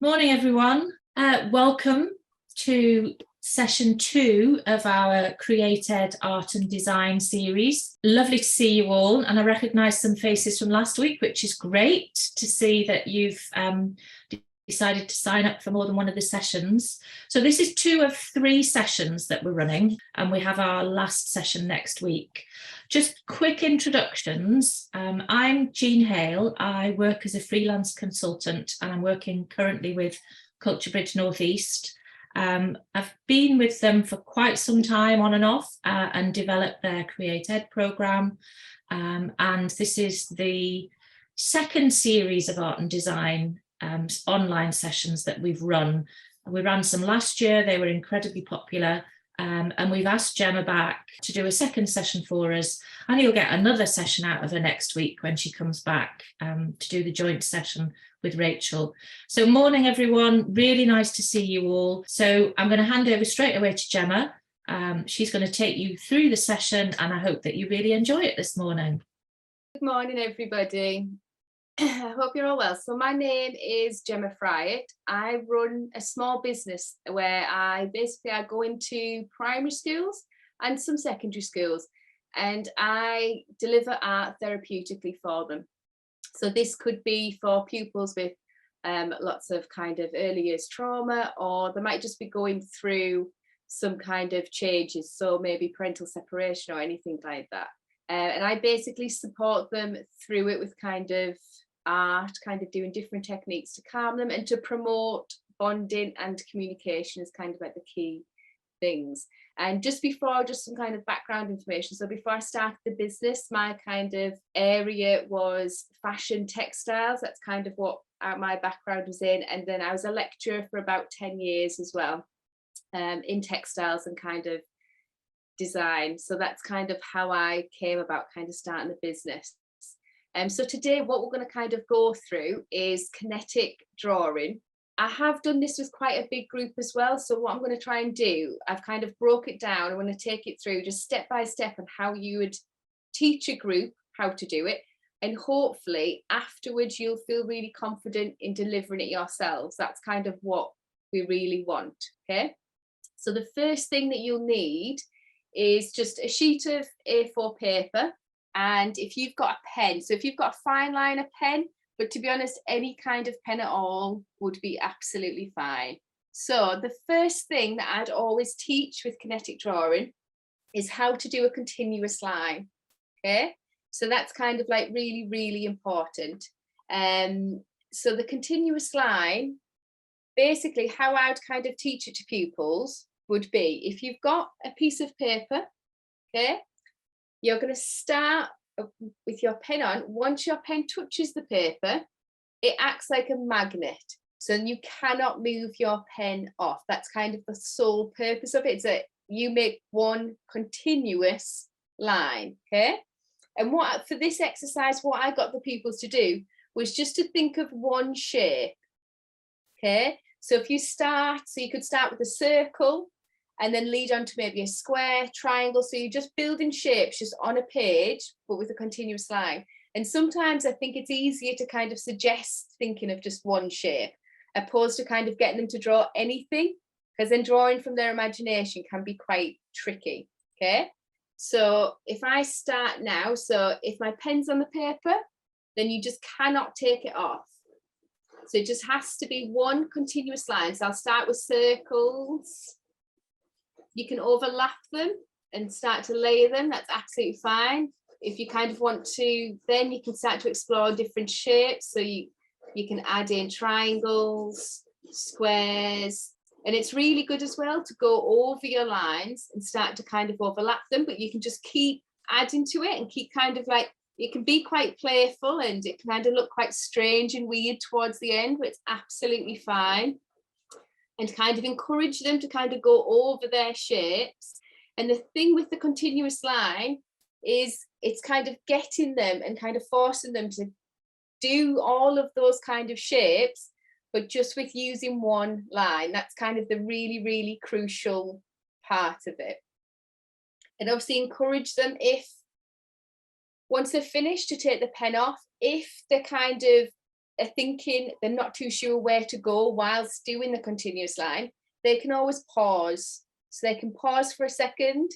Morning, everyone. Welcome to session 2 of our CreatED Art and Design series. Lovely to see you all, and I recognise some faces from last week, which is great to see that you've decided to sign up for more than one of the sessions. So this is 2 of 3 sessions that we're running, and we have our last session next week. Just quick introductions. I'm Jean Hale. I work as a freelance consultant, and I'm working currently with Culture Bridge North East. I've been with them for quite some time on and off and developed their CreatED programme. And this is the second series of art and design online sessions that we've run. We ran some last year, they were incredibly popular, and we've asked Jemma back to do a second session for us, and you'll get another session out of her next week when she comes back to do the joint session with Rachel. So morning everyone, really nice to see you all. So I'm going to hand over straight away to Jemma. She's going to take you through the session, and I hope that you really enjoy it this morning. Good morning everybody. I hope you're all well. So my name is Jemma Fryett. I run a small business where I go into primary schools and some secondary schools, and I deliver art therapeutically for them. So this could be for pupils with lots of kind of early years trauma, or they might just be going through some kind of changes, so maybe parental separation or anything like that. And I basically support them through it with kind of art, kind of doing different techniques to calm them and to promote bonding and communication is kind of like the key things. And just some kind of background information. So before I started the business, my kind of area was fashion textiles. That's kind of what my background was in. And then I was a lecturer for about 10 years as well, in textiles and kind of design. So that's kind of how I came about kind of starting the business. So today what we're going to kind of go through is kinetic drawing. I have done this with quite a big group as well. So what I'm going to try and do, I've kind of broke it down. I'm going to take it through just step by step on how you would teach a group how to do it. And hopefully afterwards you'll feel really confident in delivering it yourselves. That's kind of what we really want. Okay. So the first thing that you'll need is just a sheet of A4 paper. And if you've got a pen, so if you've got a fine liner pen, but to be honest, any kind of pen at all would be absolutely fine. So the first thing that I'd always teach with kinetic drawing is how to do a continuous line. Okay, so that's kind of like really, really important. So the continuous line, basically how I'd kind of teach it to pupils would be, if you've got a piece of paper, okay, you're going to start with your pen on. Once your pen touches the paper, it acts like a magnet. So you cannot move your pen off. That's kind of the sole purpose of it, is that you make one continuous line, okay? And what for this exercise, what I got the pupils to do was just to think of one shape, okay? So if you start, so you could start with a circle, and then lead on to maybe a square, triangle. So you're just building shapes just on a page, but with a continuous line. And sometimes I think it's easier to kind of suggest thinking of just one shape, opposed to kind of getting them to draw anything, because then drawing from their imagination can be quite tricky. Okay. So if I start now, so if my pen's on the paper, then you just cannot take it off. So it just has to be one continuous line. So I'll start with circles. You can overlap them and start to layer them. That's absolutely fine. If you kind of want to, then you can start to explore different shapes. So you can add in triangles, squares, and it's really good as well to go over your lines and start to kind of overlap them, but you can just keep adding to it and keep kind of like, it can be quite playful and it can kind of look quite strange and weird towards the end, but it's absolutely fine. And kind of encourage them to kind of go over their shapes. And the thing with the continuous line is it's kind of getting them and kind of forcing them to do all of those kind of shapes, but just with using one line. That's kind of the really, really crucial part of it. And obviously encourage them, if once they're finished, to take the pen off. If they're kind of are thinking they're not too sure where to go whilst doing the continuous line, they can always pause. So they can pause for a second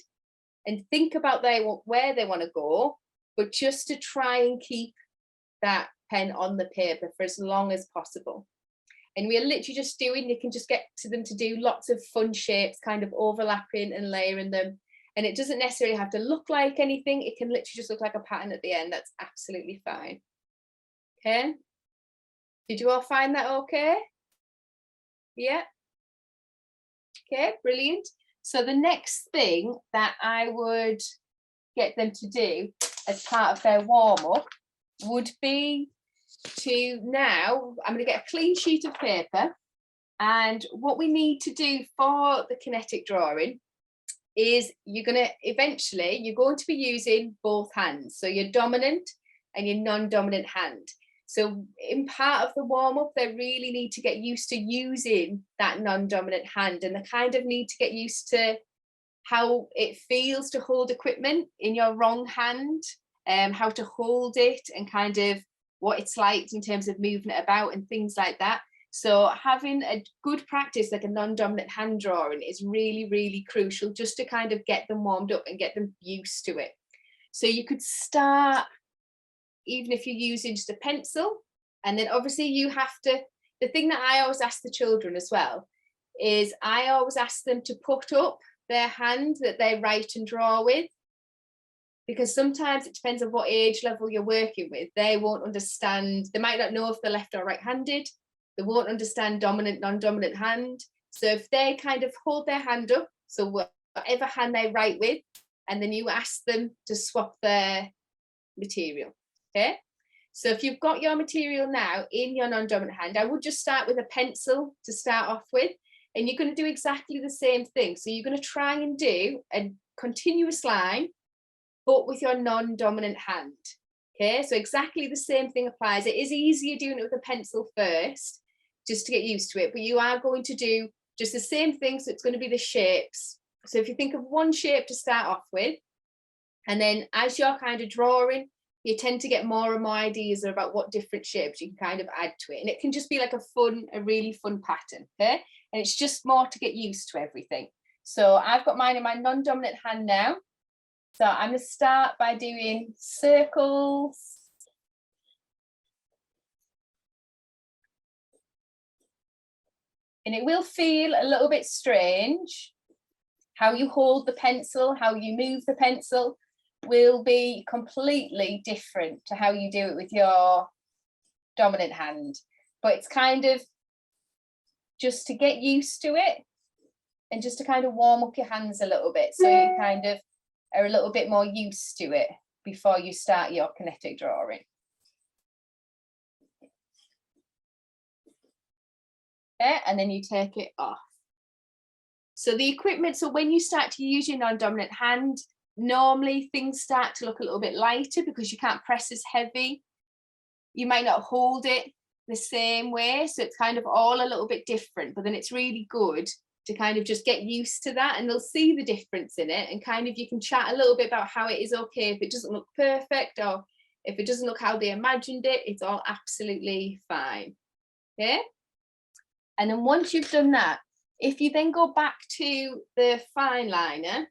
and think about where they want to go, but just to try and keep that pen on the paper for as long as possible. And we're literally just doing, you can just get to them to do lots of fun shapes, kind of overlapping and layering them. And it doesn't necessarily have to look like anything. It can literally just look like a pattern at the end. That's absolutely fine. Okay. Did you all find that okay? Yeah. Okay, brilliant. So the next thing that I would get them to do as part of their warm-up would be to, now I'm going to get a clean sheet of paper, and what we need to do for the kinetic drawing is you're going to be using both hands, so your dominant and your non-dominant hand. So in part of the warm-up, they really need to get used to using that non-dominant hand, and they kind of need to get used to how it feels to hold equipment in your wrong hand, how to hold it, and kind of what it's like in terms of moving it about and things like that. So having a good practice like a non-dominant hand drawing is really, really crucial, just to kind of get them warmed up and get them used to it. So you could start, even if you're using just a pencil, and then obviously you have to, the thing that I always ask the children as well is I always ask them to put up their hand that they write and draw with, because sometimes it depends on what age level you're working with. They won't understand, they might not know if they're left or right-handed, they won't understand dominant, non-dominant hand. So if they kind of hold their hand up, so whatever hand they write with, and then you ask them to swap their material. Okay, so if you've got your material now in your non-dominant hand, I would just start with a pencil to start off with, and you're going to do exactly the same thing. So you're going to try and do a continuous line, but with your non-dominant hand. Okay, so exactly the same thing applies. It is easier doing it with a pencil first, just to get used to it, but you are going to do just the same thing. So it's going to be the shapes. So if you think of one shape to start off with, and then as you're kind of drawing, you tend to get more and more ideas about what different shapes you can kind of add to it. And it can just be like a really fun pattern, okay? And it's just more to get used to everything. So I've got mine in my non-dominant hand now. So I'm going to start by doing circles. And it will feel a little bit strange. How you hold the pencil, how you move the pencil will be completely different to how you do it with your dominant hand. But it's kind of just to get used to it and just to kind of warm up your hands a little bit, so you kind of are a little bit more used to it before you start your kinetic drawing. Okay, and then you take it off. So the equipment, so when you start to use your non-dominant hand, normally things start to look a little bit lighter because you can't press as heavy. You might not hold it the same way, so it's kind of all a little bit different, but then it's really good to kind of just get used to that, and they'll see the difference in it, and kind of you can chat a little bit about how it is okay if it doesn't look perfect, or if it doesn't look how they imagined it, it's all absolutely fine. Okay, and then once you've done that, if you then go back to the fine liner,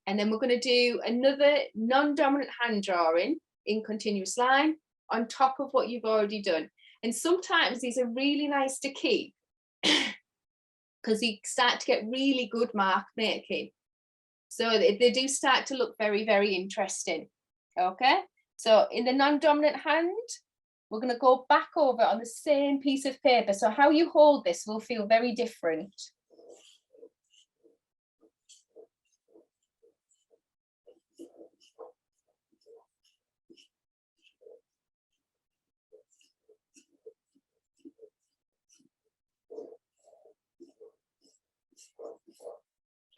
and then we're going to do another non-dominant hand drawing in continuous line on top of what you've already done. And sometimes these are really nice to keep because you start to get really good mark making. So they do start to look very, very interesting. Okay, so in the non-dominant hand, we're going to go back over on the same piece of paper. So how you hold this will feel very different.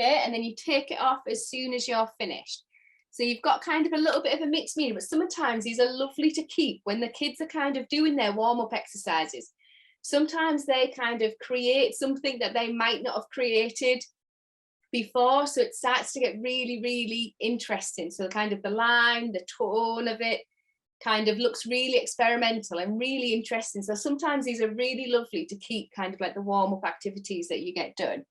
Okay, and then you take it off as soon as you're finished. So you've got kind of a little bit of a mixed meaning, but sometimes these are lovely to keep when the kids are kind of doing their warm-up exercises. Sometimes they kind of create something that they might not have created before, so it starts to get really, really interesting. So kind of the line, the tone of it kind of looks really experimental and really interesting. So sometimes these are really lovely to keep kind of like the warm-up activities that you get done.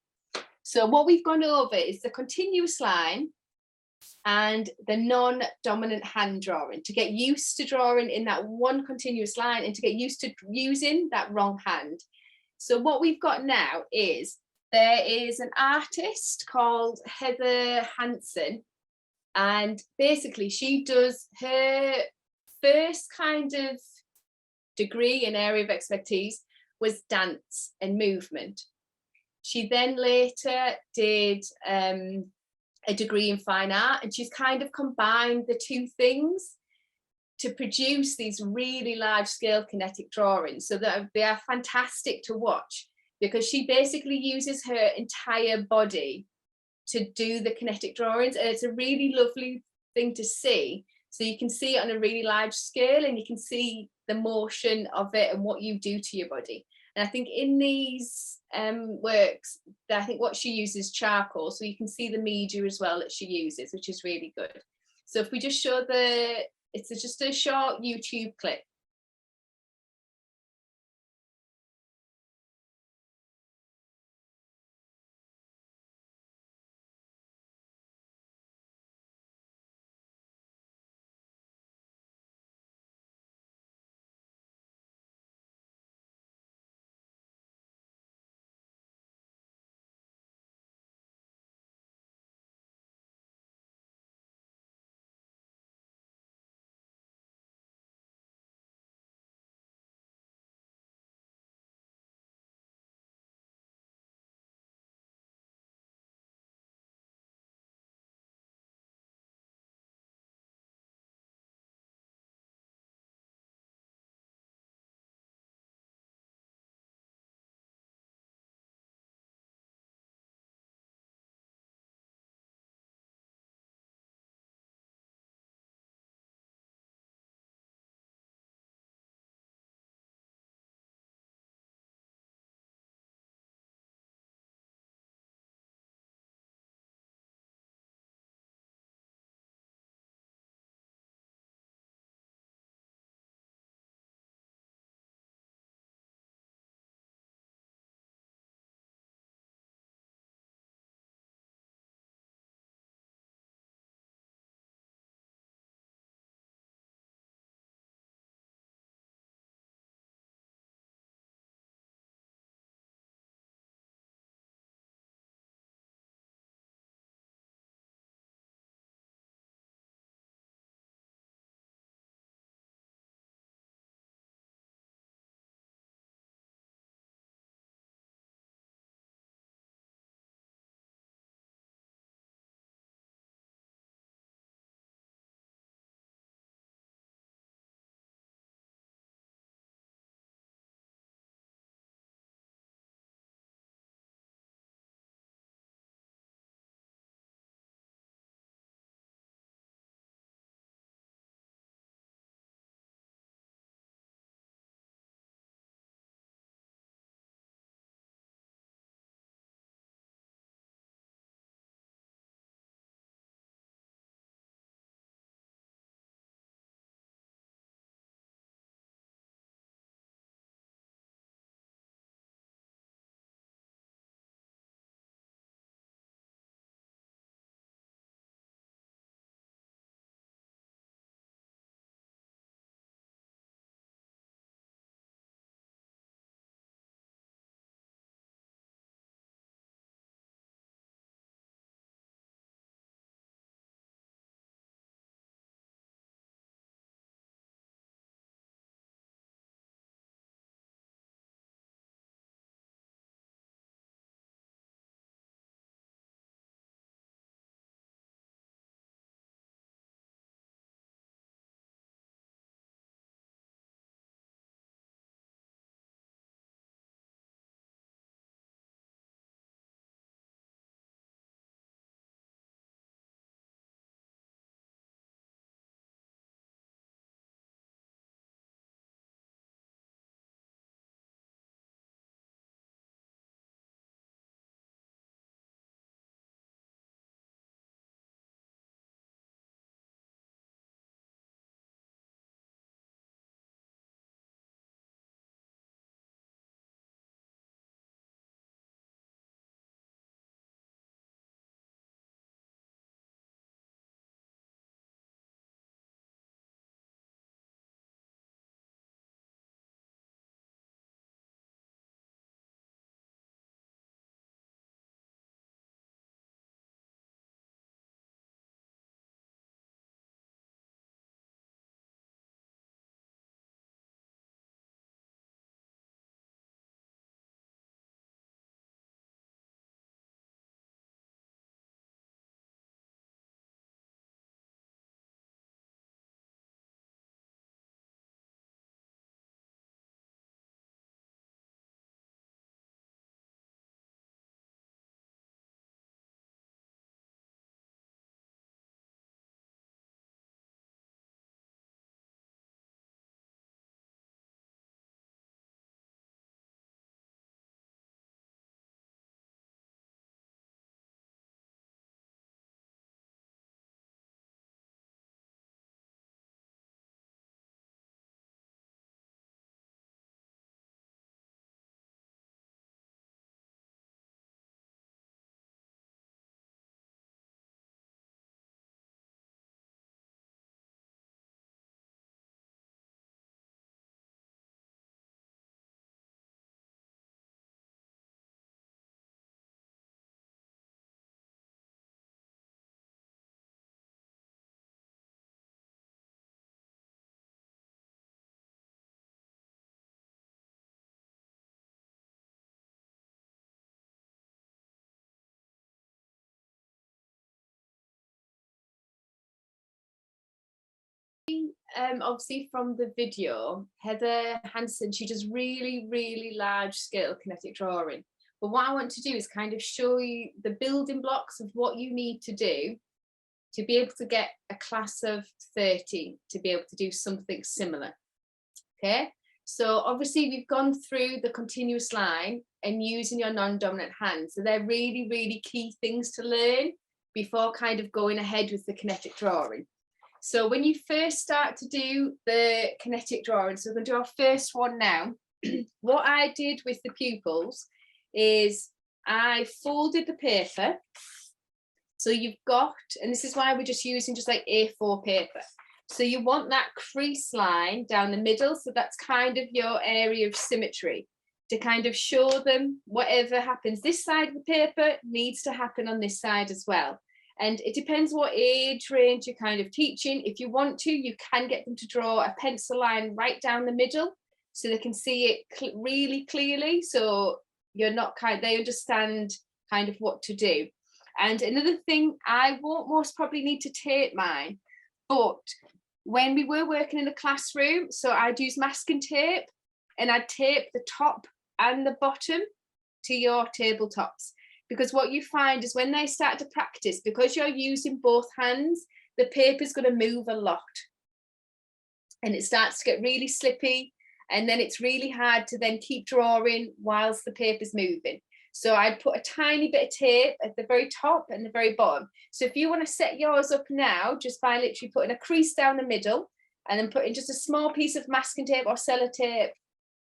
So what we've gone over is the continuous line and the non-dominant hand drawing, to get used to drawing in that one continuous line and to get used to using that wrong hand. So what we've got now is, there is an artist called Heather Hansen, and basically she does her first kind of degree and area of expertise was dance and movement. She then later did a degree in fine art, and she's kind of combined the two things to produce these really large scale kinetic drawings, so that they are fantastic to watch, because she basically uses her entire body to do the kinetic drawings, and it's a really lovely thing to see. So you can see it on a really large scale, and you can see the motion of it and what you do to your body. And I think in these works, I think what she uses charcoal, so you can see the media as well that she uses, which is really good. So if we just show it's just a short YouTube clip. obviously from the video, Heather Hansen, she does really, really large scale kinetic drawing. But what I want to do is kind of show you the building blocks of what you need to do to be able to get a class of 30 to be able to do something similar. Okay, so obviously we've gone through the continuous line and using your non-dominant hand. So they're really, really key things to learn before kind of going ahead with the kinetic drawing. So when you first start to do the kinetic drawing, so we're going to do our first one now. What I did with the pupils is I folded the paper. So you've got, and this is why we're just using just like A4 paper. So you want that crease line down the middle. So that's kind of your area of symmetry to kind of show them whatever happens this side of the paper needs to happen on this side as well. And it depends what age range you're kind of teaching. If you want to, you can get them to draw a pencil line right down the middle so they can see it really clearly. So you're not they understand kind of what to do. And another thing, I won't most probably need to tape mine, but when we were working in the classroom, so I'd use masking tape and I'd tape the top and the bottom to your tabletops. Because what you find is when they start to practice, because you're using both hands, the paper's going to move a lot. And it starts to get really slippy. And then it's really hard to then keep drawing whilst the paper's moving. So I'd put a tiny bit of tape at the very top and the very bottom. So if you want to set yours up now, just by literally putting a crease down the middle and then putting just a small piece of masking tape or sellotape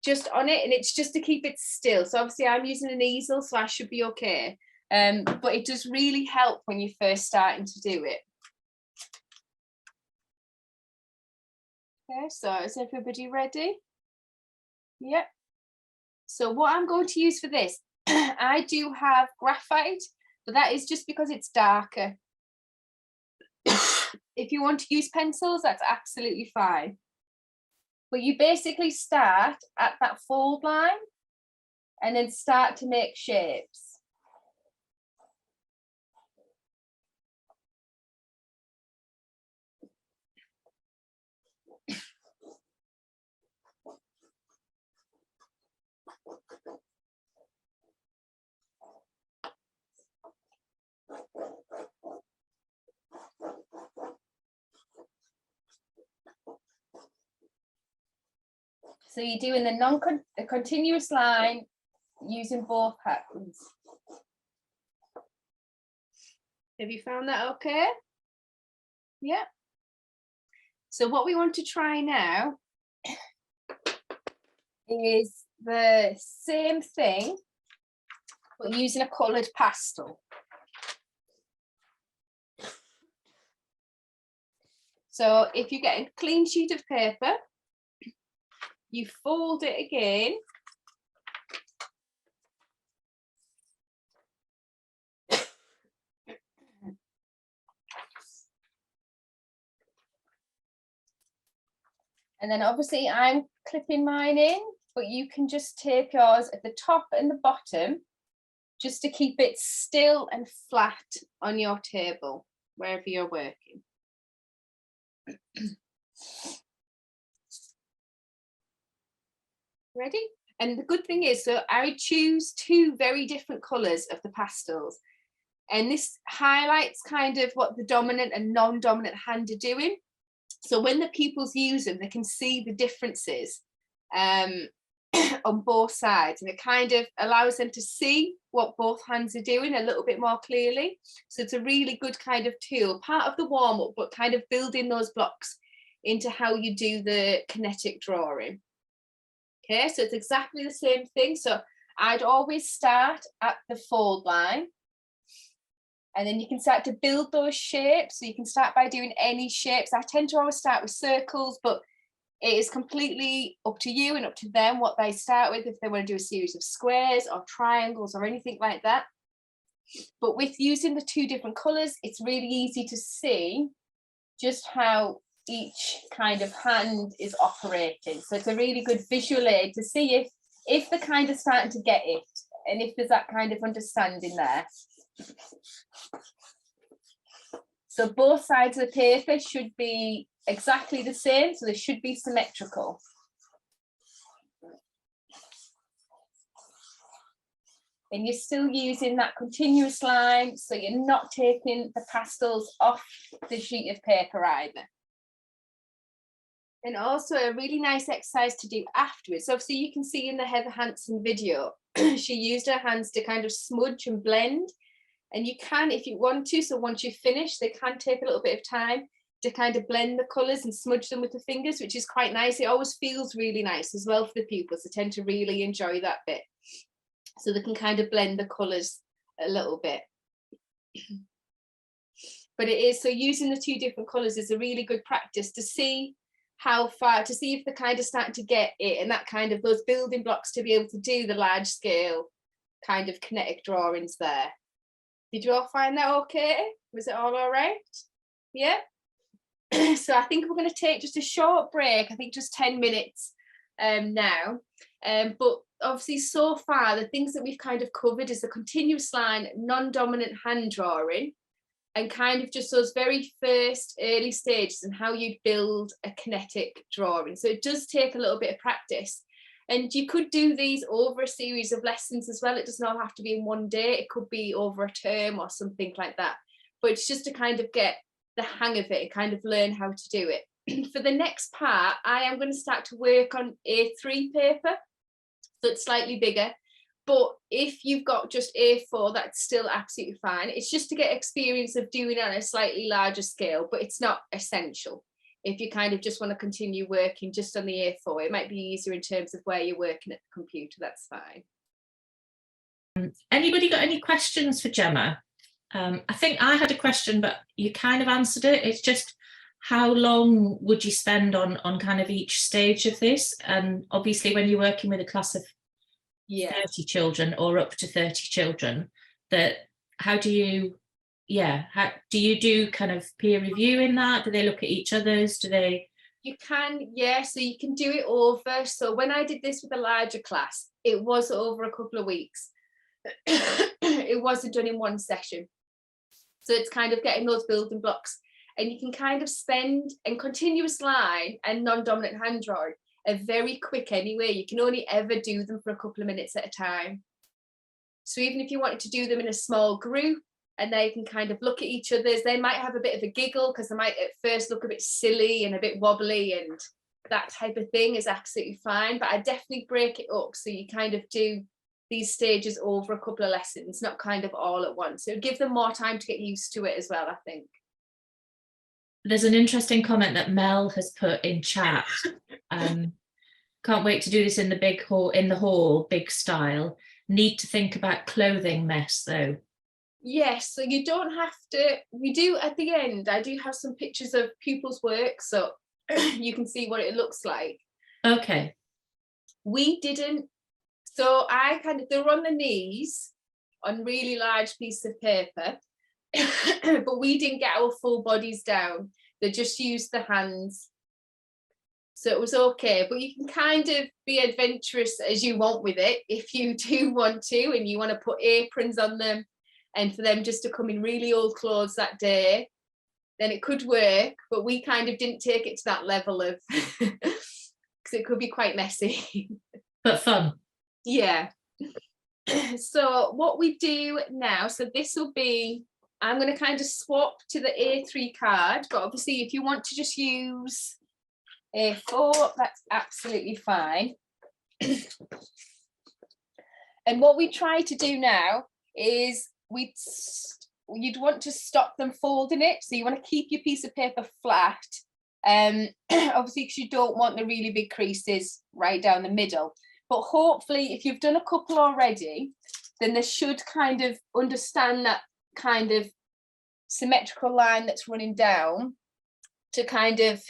just on it, and it's just to keep it still. So obviously I'm using an easel, so I should be okay. But it does really help when you're first starting to do it. Okay, so is everybody ready? Yep. So what I'm going to use for this, I do have graphite, but that is just because it's darker. If you want to use pencils, that's absolutely fine. But you basically start at that fold line and then start to make shapes. So you're doing the continuous line using both hands. Have you found that okay? Yeah. So what we want to try now is the same thing, but using a coloured pastel. So if you get a clean sheet of paper, you fold it again. And then obviously I'm clipping mine in, but you can just tape yours at the top and the bottom just to keep it still and flat on your table, wherever you're working. Ready? And the good thing is, so I choose two very different colours of the pastels. And this highlights kind of what the dominant and non-dominant hand are doing. So when the pupils use them, they can see the differences on both sides. And it kind of allows them to see what both hands are doing a little bit more clearly. So it's a really good kind of tool, part of the warm-up, but kind of building those blocks into how you do the kinetic drawing. Okay, so it's exactly the same thing. So I'd always start at the fold line. And then you can start to build those shapes. So you can start by doing any shapes. I tend to always start with circles, but it is completely up to you and up to them what they start with, if they want to do a series of squares or triangles or anything like that. But with using the two different colours, it's really easy to see just how each kind of hand is operating. So it's a really good visual aid to see if they're kind of starting to get it and if there's that kind of understanding there. So both sides of the paper should be exactly the same, so they should be symmetrical. And you're still using that continuous line, so you're not taking the pastels off the sheet of paper either. And also a really nice exercise to do afterwards. So obviously you can see in the Heather Hansen video, she used her hands to kind of smudge and blend. And you can, if you want to, so once you finish, they can take a little bit of time to kind of blend the colours and smudge them with the fingers, which is quite nice. It always feels really nice as well for the pupils. They tend to really enjoy that bit. So they can kind of blend the colours a little bit. But it is, so using the two different colours is a really good practice to see how far, to see if they're kind of starting to get it, and that kind of those building blocks to be able to do the large scale kind of kinetic drawings there. Did you all find that okay? Was it all right? Yeah. So I think we're going to take just a short break, I think just 10 minutes now. But obviously so far the things that we've kind of covered is the continuous line, non-dominant hand drawing, and kind of just those very first early stages and how you build a kinetic drawing. So it does take a little bit of practice, and you could do these over a series of lessons as well. It does not have to be in one day, it could be over a term or something like that, but it's just to kind of get the hang of it and kind of learn how to do it. For the next part, I am going to start to work on A3 paper, so it's slightly bigger. But if you've got just A4, that's still absolutely fine. It's just to get experience of doing it on a slightly larger scale, but it's not essential. If you kind of just want to continue working just on the A4, it might be easier in terms of where you're working at the computer, that's fine. Anybody got any questions for Jemma? I think I had a question, but you kind of answered it. It's just, how long would you spend on kind of each stage of this? And obviously when you're working with a class of 30 children or up to 30 children, that how do you do kind of peer review in that? Do they look at each other's? Do they? You can, yeah, so you can do it over. So when I did this with a larger class, it was over a couple of weeks. It wasn't done in one session. So it's kind of getting those building blocks, and you can kind of spend, and continuous line and non-dominant hand drawing are very quick anyway. You can only ever do them for a couple of minutes at a time. So even if you wanted to do them in a small group and they can kind of look at each other's, they might have a bit of a giggle because they might at first look a bit silly and a bit wobbly, and that type of thing is absolutely fine. But I definitely break it up so you kind of do these stages over a couple of lessons, not kind of all at once. So it'll give them more time to get used to it as well, I think. There's an interesting comment that Mel has put in chat. Can't wait to do this in the big hall, big style. Need to think about clothing mess though. Yes, so you don't have to, we do at the end, I do have some pictures of pupils' work, so you can see what it looks like. Okay. We didn't, so I kind of, they were on the knees on really large pieces of paper, but we didn't get our full bodies down. They just used the hands. So it was okay, but you can kind of be adventurous as you want with it if you do want to, and you want to put aprons on them and for them just to come in really old clothes that day, then it could work, but we kind of didn't take it to that level of, because it could be quite messy. But fun. Yeah. So what we do now, so this will be, I'm going to kind of swap to the A3 card, but obviously if you want to just use A4, that's absolutely fine. And what we try to do now is you'd want to stop them folding it, so you want to keep your piece of paper flat, obviously because you don't want the really big creases right down the middle. But hopefully if you've done a couple already, then they should kind of understand that kind of symmetrical line that's running down to kind of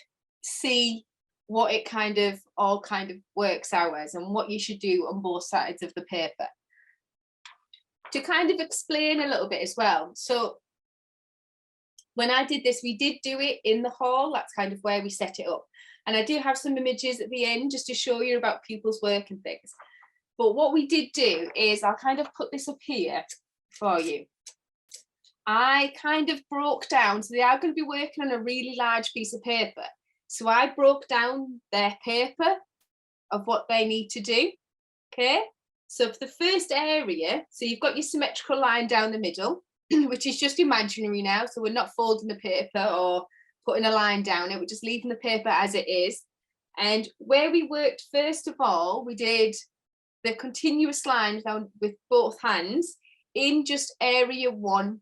see what it kind of all kind of works out as and what you should do on both sides of the paper. To kind of explain a little bit as well. So when I did this, we did do it in the hall. That's kind of where we set it up. And I do have some images at the end just to show you about pupils' work and things. But what we did do is I'll kind of put this up here for you. I kind of broke down, so they are going to be working on a really large piece of paper. So I broke down their paper of what they need to do. Okay, so for the first area, so you've got your symmetrical line down the middle, which is just imaginary now. So we're not folding the paper or putting a line down it, we're just leaving the paper as it is. And where we worked, first of all, we did the continuous line down with both hands in just area 1.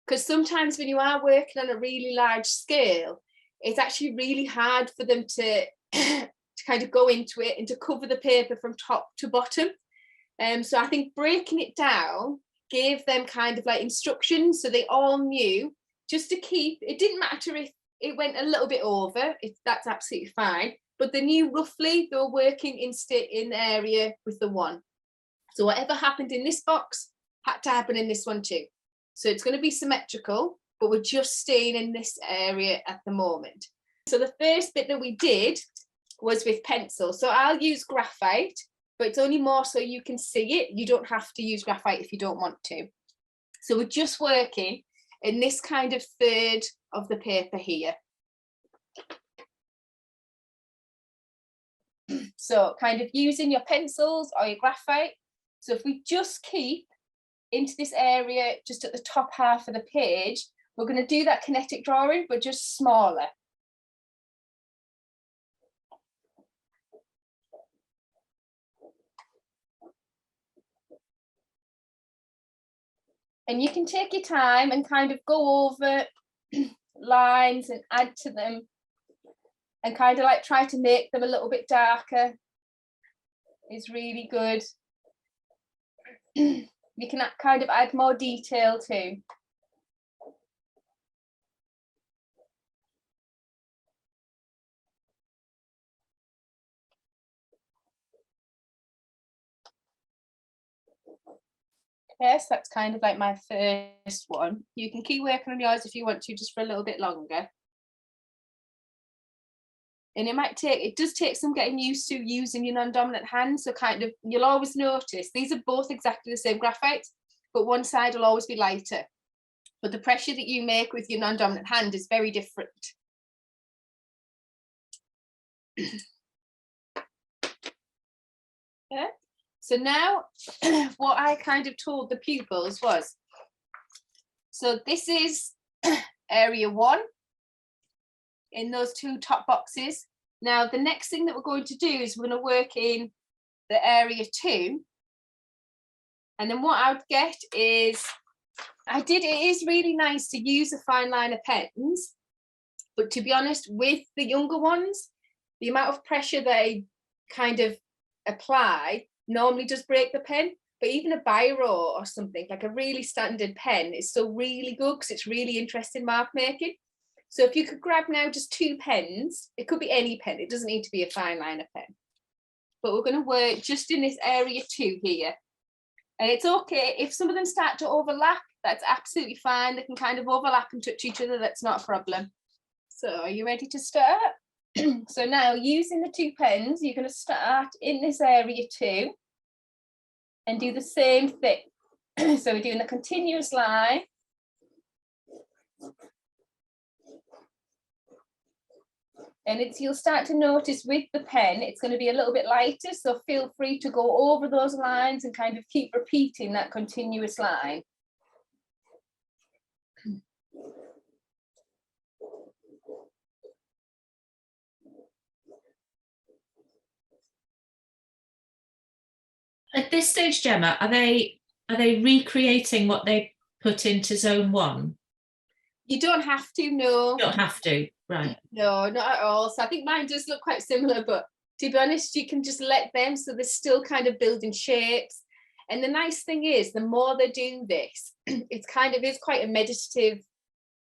Because sometimes when you are working on a really large scale, it's actually really hard for them to kind of go into it and to cover the paper from top to bottom. So I think breaking it down gave them kind of like instructions, so they all knew just to keep, it didn't matter if it went a little bit over, that's absolutely fine, but they knew roughly they were working in the area with the 1. So whatever happened in this box had to happen in this one too. So it's going to be symmetrical, but we're just staying in this area at the moment. So the first bit that we did was with pencil. So I'll use graphite, but it's only more so you can see it. You don't have to use graphite if you don't want to. So we're just working in this kind of third of the paper here. So kind of using your pencils or your graphite. So if we just keep into this area just at the top half of the page, we're going to do that kinetic drawing, but just smaller. And you can take your time and kind of go over lines and add to them and kind of like try to make them a little bit darker. Is really good. You can kind of add more detail too. Yes, that's kind of like my first one. You can keep working on yours if you want to, just for a little bit longer. And it does take some getting used to using your non-dominant hand. So kind of, you'll always notice, these are both exactly the same graphite, but one side will always be lighter. But the pressure that you make with your non-dominant hand is very different. Yeah. So now what I kind of told the pupils was, so this is area 1 in those 2 top boxes. Now the next thing that we're going to do is we're going to work in the area 2. And then what I would get is, it is really nice to use a fine liner pens, but to be honest, with the younger ones, the amount of pressure they kind of apply normally does break the pen. But even a biro or something like a really standard pen is still really good because it's really interesting mark making. So if you could grab now just 2 pens, it could be any pen, it doesn't need to be a fine liner pen, but we're going to work just in this area 2 here. And it's okay if some of them start to overlap, that's absolutely fine. They can kind of overlap and touch each other, that's not a problem. So are you ready to start? So now using the 2 pens, you're going to start in this area 2 and do the same thing. So we're doing the continuous line. And you'll start to notice with the pen, it's going to be a little bit lighter. So feel free to go over those lines and kind of keep repeating that continuous line. At this stage, Gemma, are they recreating what they put into zone 1? You don't have to, no. You don't have to, right? No, not at all. So I think mine does look quite similar, but to be honest, you can just let them, so they're still kind of building shapes. And the nice thing is, the more they do this, it's quite a meditative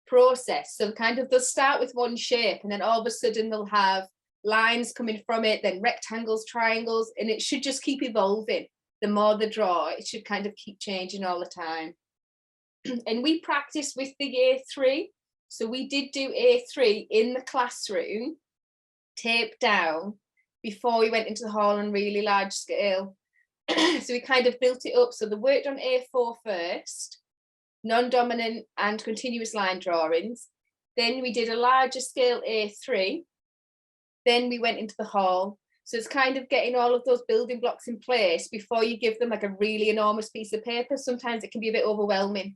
process. So kind of they'll start with one shape and then all of a sudden they'll have lines coming from it, then rectangles, triangles, and it should just keep evolving. The more they draw, it should kind of keep changing all the time. And we practice with the A3. So we did do A3 in the classroom, taped down, before we went into the hall on really large scale. So we kind of built it up. So they worked on A4 first, non-dominant and continuous line drawings. then we did a larger scale A3, then we went into the hall. So it's kind of getting all of those building blocks in place before you give them like a really enormous piece of paper. Sometimes it can be a bit overwhelming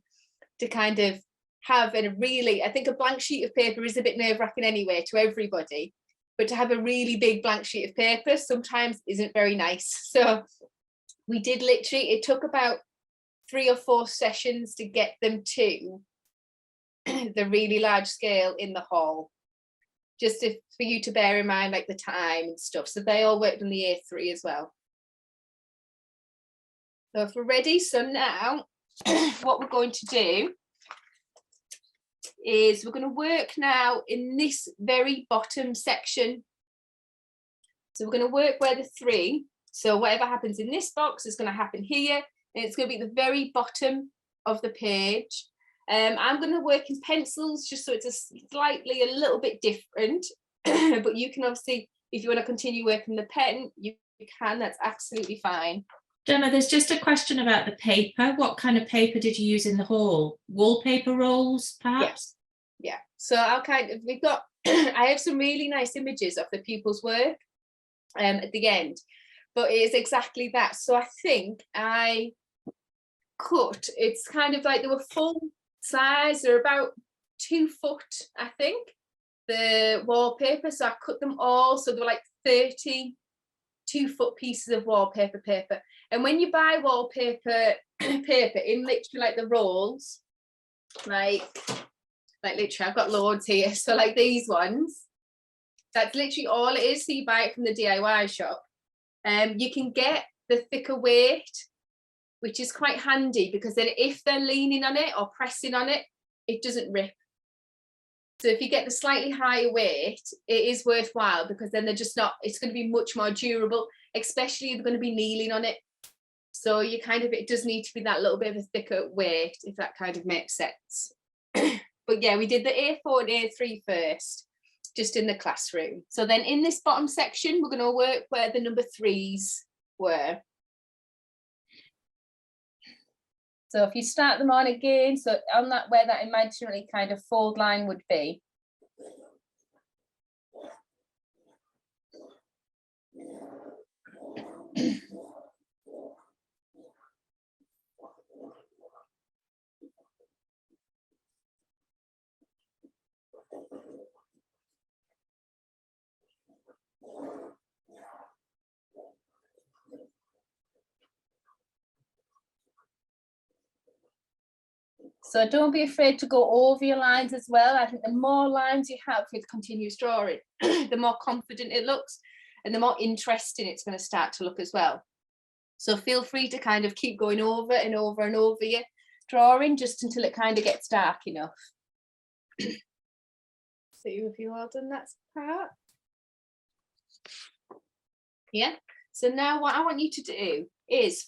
to kind of have a really, I think a blank sheet of paper is a bit nerve-wracking anyway to everybody, but to have a really big blank sheet of paper sometimes isn't very nice. So we did literally, it took about 3 or 4 sessions to get them to the really large scale in the hall. Just for you to bear in mind like the time and stuff. So they all worked on the A3 as well. So if we're ready, so now what we're going to do is we're going to work now in this very bottom section. So we're going to work where the 3, so whatever happens in this box is going to happen here, and it's going to be the very bottom of the page. I'm going to work in pencils just so it's a little bit different, but you can obviously, if you want to continue working the pen, you can, that's absolutely fine. Gemma, there's just a question about the paper. What kind of paper did you use in the hall? Wallpaper rolls, perhaps? Yeah. So I'll we've got, I have some really nice images of the pupils' work at the end, but it is exactly that. So I think I cut, it's kind of like they were full size, they're about 2 foot, I think, the wallpaper. So I cut them all, so they were like 30 2-foot pieces of wallpaper paper. And when you buy wallpaper paper in literally like the rolls, like literally I've got loads here, so like these ones, that's literally all it is. So you buy it from the DIY shop. You can get the thicker weight, which is quite handy, because then if they're leaning on it or pressing on it, it doesn't rip. So if you get the slightly higher weight, it is worthwhile, because then they're just not, it's going to be much more durable, especially if they're going to be kneeling on it. So you kind of, it does need to be that little bit of a thicker weight, if that kind of makes sense. But yeah, we did the A4 and A3 first, just in the classroom. So then in this bottom section, we're going to work where the number 3s were. So if you start them on again, so on that, where that imaginary kind of fold line would be. So don't be afraid to go over your lines as well. I think the more lines you have with continuous drawing, the more confident it looks and the more interesting it's going to start to look as well. So feel free to kind of keep going over and over and over your drawing just until it kind of gets dark enough. See if you all done that part. Yeah. So now what I want you to do is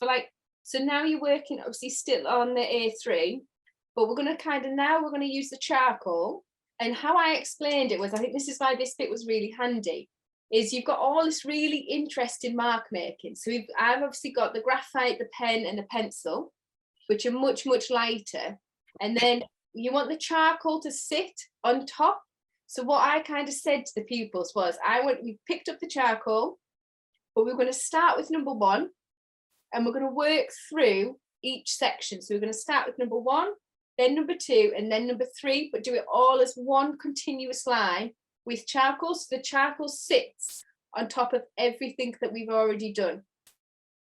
so now you're working obviously still on the A3, but we're going to we're going to use the charcoal. And how I explained it was, I think this is why this bit was really handy, is you've got all this really interesting mark making. So I've obviously got the graphite, the pen and the pencil, which are much, much lighter. And then you want the charcoal to sit on top. So what I kind of said to the pupils was, we picked up the charcoal, but we're going to start with number 1 and we're going to work through each section. So we're going to start with number 1, then number 2, and then number 3, but do it all as one continuous line with charcoal. So the charcoal sits on top of everything that we've already done.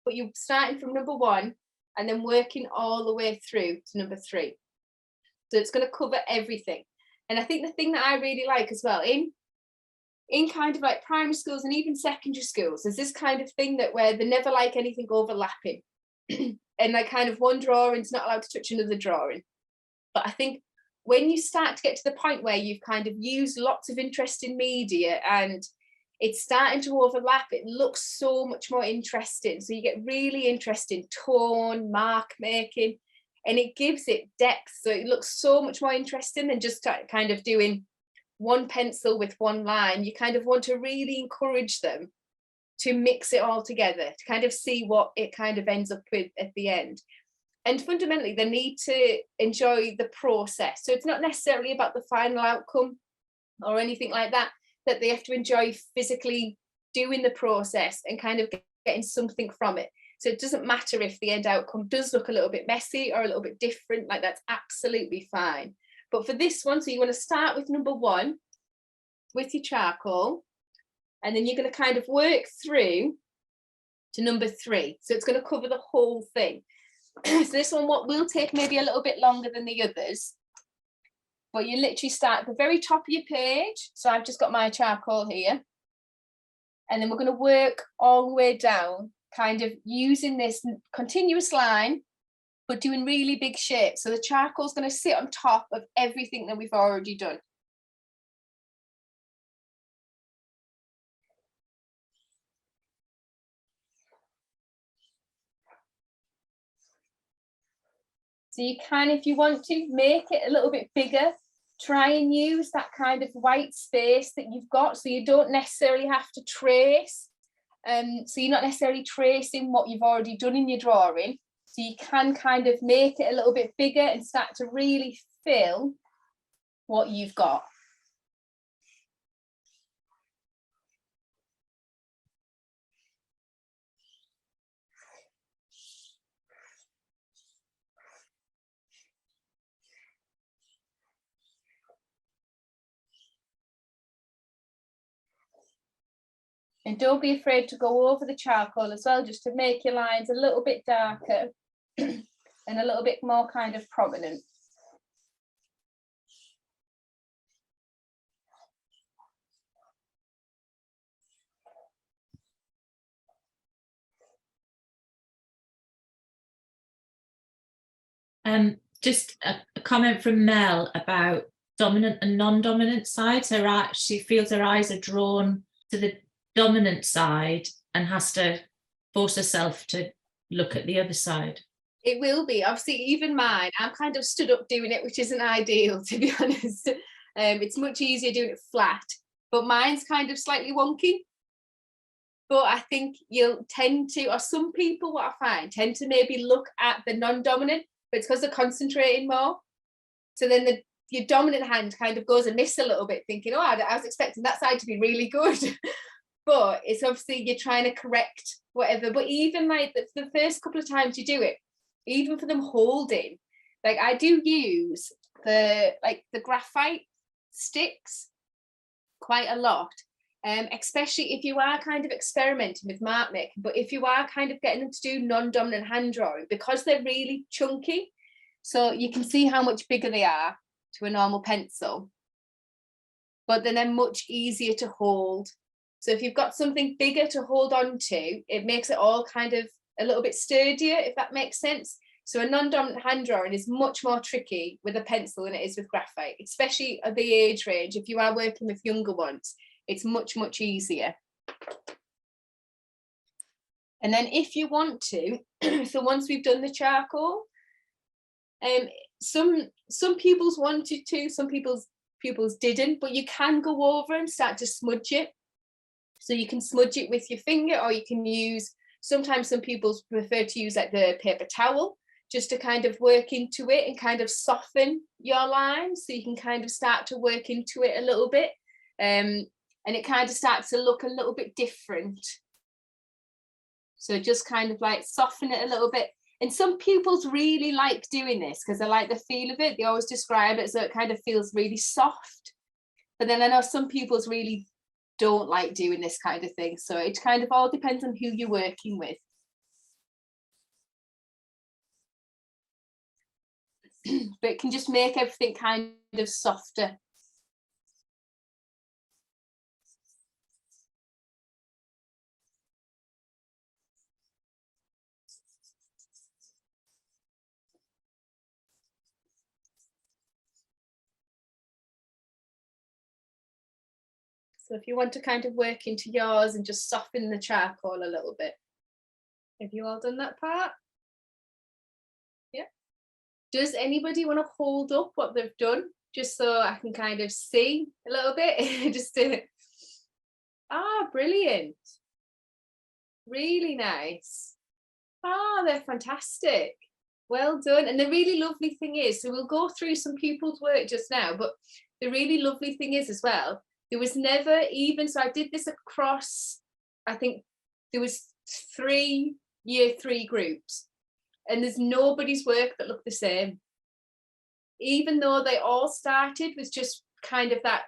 But you're starting from number 1 and then working all the way through to number 3. So it's going to cover everything. And I think the thing that I really like as well, in kind of like primary schools and even secondary schools, there's this kind of thing that where they never like anything overlapping. And like kind of one drawing's not allowed to touch another drawing. But I think when you start to get to the point where you've kind of used lots of interesting media and it's starting to overlap, it looks so much more interesting. So you get really interesting tone, mark making, and it gives it depth. So it looks so much more interesting than just kind of doing one pencil with one line. You kind of want to really encourage them to mix it all together, to kind of see what it kind of ends up with at the end. And fundamentally, they need to enjoy the process. So it's not necessarily about the final outcome or anything like that, that they have to enjoy physically doing the process and kind of getting something from it. So it doesn't matter if the end outcome does look a little bit messy or a little bit different, like that's absolutely fine. But for this one, so you want to start with number 1 with your charcoal, and then you're going to kind of work through to number 3. So it's going to cover the whole thing. So this one will take maybe a little bit longer than the others, but you literally start at the very top of your page. So I've just got my charcoal here, and then we're going to work all the way down, kind of using this continuous line, but doing really big shapes. So the charcoal is going to sit on top of everything that we've already done. So you can, if you want to, make it a little bit bigger. Try and use that kind of white space that you've got, so you don't necessarily have to trace. So you're not necessarily tracing what you've already done in your drawing. So you can kind of make it a little bit bigger and start to really fill what you've got. And don't be afraid to go over the charcoal as well, just to make your lines a little bit darker and a little bit more kind of prominent. Just a comment from Mel about dominant and non-dominant sides. She feels her eyes are drawn to the dominant side and has to force herself to look at the other side. It will be, obviously, even mine, I'm kind of stood up doing it, which isn't ideal, to be honest. It's much easier doing it flat, but mine's kind of slightly wonky. But I think you'll tend to, or some people, what I find, tend to maybe look at the non-dominant, but it's because they're concentrating more. So then your dominant hand kind of goes amiss a little bit, thinking, oh, I was expecting that side to be really good. But it's obviously you're trying to correct whatever. But even like the first couple of times you do it, even for them holding, like I do use the graphite sticks quite a lot. Especially if you are kind of experimenting with mark making, but if you are kind of getting them to do non-dominant hand drawing, because they're really chunky, so you can see how much bigger they are to a normal pencil, but then they're much easier to hold. So if you've got something bigger to hold on to, it makes it all kind of a little bit sturdier, if that makes sense. So a non-dominant hand drawing is much more tricky with a pencil than it is with graphite, especially at the age range. If you are working with younger ones, it's much, much easier. And then if you want to, so once we've done the charcoal, some pupils wanted to, some pupils didn't, but you can go over and start to smudge it. So you can smudge it with your finger, or you can use, sometimes some pupils prefer to use like the paper towel, just to kind of work into it and kind of soften your lines. So you can kind of start to work into it a little bit. And it kind of starts to look a little bit different. So just kind of like soften it a little bit. And some pupils really like doing this because they like the feel of it. They always describe it so it kind of feels really soft. But then I know some pupils really don't like doing this kind of thing. So it kind of all depends on who you're working with. But it can just make everything kind of softer. So if you want to kind of work into yours and just soften the charcoal a little bit. Have you all done that part? Yeah. Does anybody want to hold up what they've done? Just so I can kind of see a little bit. Just to... Ah, brilliant. Really nice. Ah, they're fantastic. Well done. And the really lovely thing is, so we'll go through some pupils' work just now, but the really lovely thing is as well, there was never even, so I did this across, I think there was 3 year 3 groups, and there's nobody's work that looked the same. Even though they all started with just kind of that,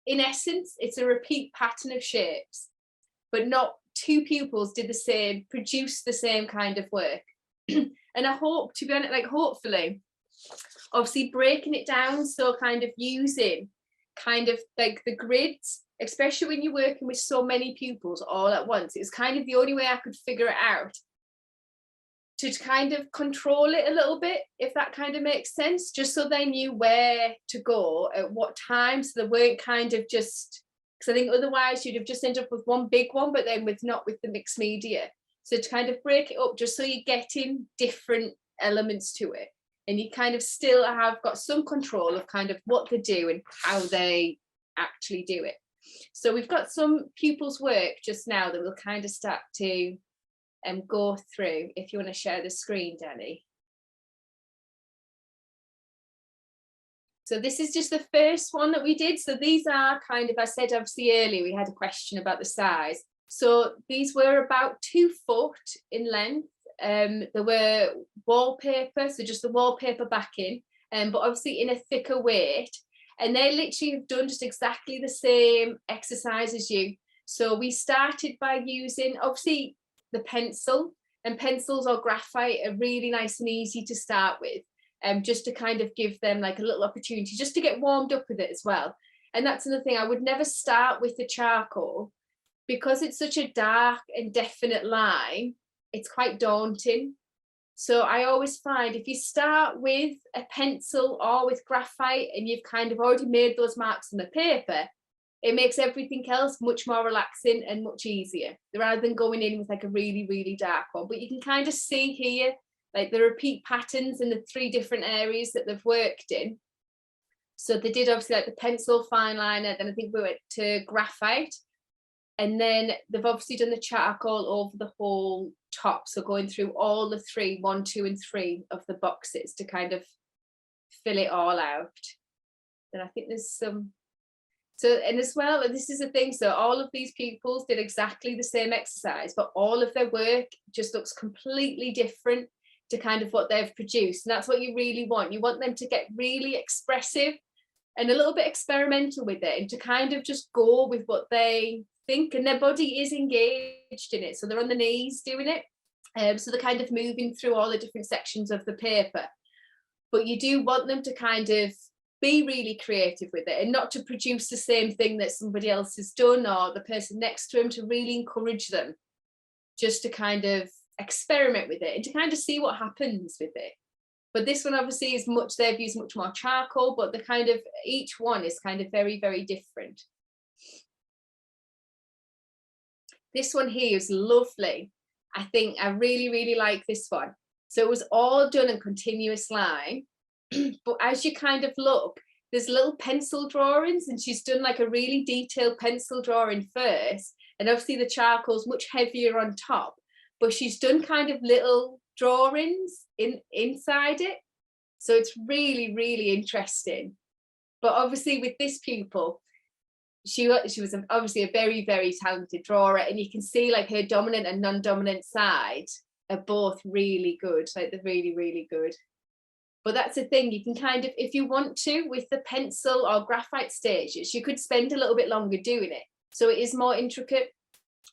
in essence, it's a repeat pattern of shapes, but not 2 pupils did the same, produced the same kind of work. And I hope, to be honest, like hopefully, obviously breaking it down, so kind of using kind of like the grids, especially when you're working with so many pupils all at once, it's kind of the only way I could figure it out, to kind of control it a little bit, if that kind of makes sense, just so they knew where to go at what time, so they weren't kind of just, because I think otherwise you'd have just ended up with one big one, but then not with the mixed media. So to kind of break it up, just so you're getting different elements to it, and you kind of still have got some control of kind of what they do and how they actually do it. So we've got some pupils' work just now that we'll kind of start to go through. If you want to share the screen, Danny. So this is just the first one that we did. So these are kind of, I said obviously earlier we had a question about the size. So these were about 2 foot in length. There were wallpaper, so just the wallpaper backing, but obviously in a thicker weight. And they literally have done just exactly the same exercise as you. So we started by using, obviously, the pencil, and pencils or graphite are really nice and easy to start with, just to kind of give them like a little opportunity just to get warmed up with it as well. And that's another thing, I would never start with the charcoal, because it's such a dark and definite line, it's quite daunting. So I always find if you start with a pencil or with graphite and you've kind of already made those marks on the paper, it makes everything else much more relaxing and much easier, rather than going in with like a really, really dark one. But you can kind of see here, like the repeat patterns in the 3 different areas that they've worked in. So they did obviously like the pencil, fine liner, then I think we went to graphite. And then they've obviously done the charcoal over the whole top. So going through all the 3, 1, 2, and 3 of the boxes to kind of fill it all out. And I think there's some, so, and as well, and this is the thing, so all of these pupils did exactly the same exercise, but all of their work just looks completely different to kind of what they've produced. And that's what you really want. You want them to get really expressive and a little bit experimental with it, and to kind of just go with what they think, and their body is engaged in it, so they're on the knees doing it, so they're kind of moving through all the different sections of the paper. But you do want them to kind of be really creative with it, and not to produce the same thing that somebody else has done or the person next to them, to really encourage them just to kind of experiment with it and to kind of see what happens with it. But this one obviously is much, they've used much more charcoal, but the kind of, each one is kind of very, very different. This one here is lovely. I think I really, really like this one. So it was all done in continuous line, but as you kind of look, there's little pencil drawings, and she's done like a really detailed pencil drawing first, and obviously the charcoal's much heavier on top, but she's done kind of little drawings inside it. So it's really, really interesting. But obviously with this pupil, she was obviously a very, very talented drawer, and you can see like her dominant and non-dominant side are both really good, like they're really, really good. But that's the thing, you can kind of, if you want to, with the pencil or graphite stages, you could spend a little bit longer doing it, so it is more intricate,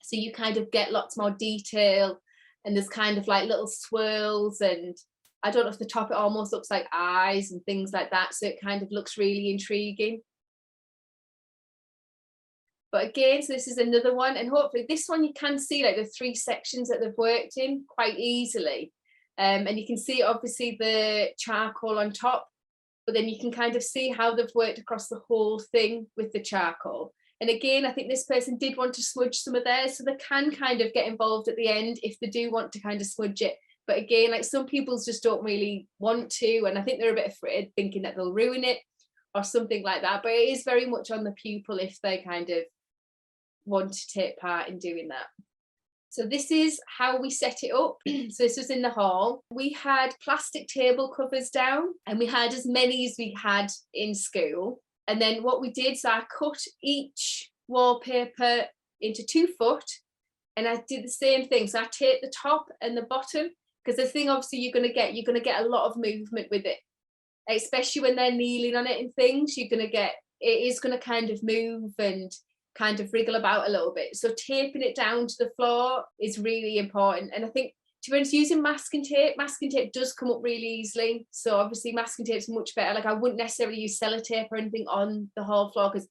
so you kind of get lots more detail, and there's kind of like little swirls, and I don't know, if the top it almost looks like eyes and things like that, so it kind of looks really intriguing. But again, so this is another one, and hopefully this one you can see like the 3 sections that they've worked in quite easily, and you can see obviously the charcoal on top, but then you can kind of see how they've worked across the whole thing with the charcoal. And again, I think this person did want to smudge some of theirs, so they can kind of get involved at the end if they do want to kind of smudge it. But again, like some people just don't really want to, and I think they're a bit afraid, thinking that they'll ruin it or something like that. But it is very much on the pupil if they kind of want to take part in doing that. So this is how we set it up. So this was in the hall. We had plastic table covers down, and we had as many as we had in school. And then what we did, so I cut each wallpaper into 2 foot, and I did the same thing. So I taped the top and the bottom, because the thing obviously you're going to get a lot of movement with it, especially when they're kneeling on it and things. It is going to kind of move and kind of wriggle about a little bit. So taping it down to the floor is really important. And I think, to be honest, using masking tape does come up really easily. So obviously masking tape is much better. Like, I wouldn't necessarily use sellotape or anything on the hall floor, because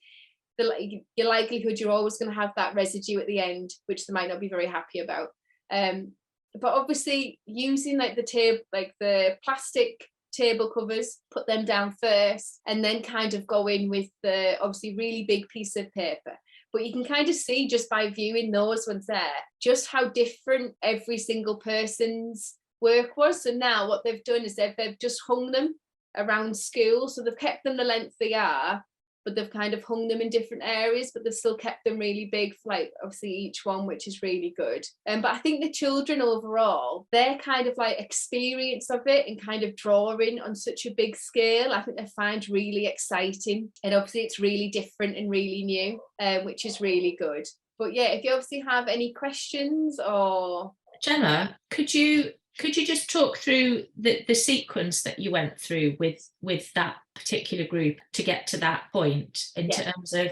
your likelihood you're always going to have that residue at the end, which they might not be very happy about. But obviously using like the plastic table covers, put them down first, and then kind of go in with the obviously really big piece of paper. But you can kind of see just by viewing those ones there, just how different every single person's work was. So now what they've done is they've just hung them around school. So they've kept them the length they are, but they've kind of hung them in different areas, but they've still kept them really big for like obviously each one, which is really good. But I think the children overall, their kind of like experience of it and kind of drawing on such a big scale, I think they find really exciting. And obviously it's really different and really new, which is really good. But yeah, if you obviously have any questions or... Jemma, could you just talk through the sequence that you went through with that particular group to get to that point in terms of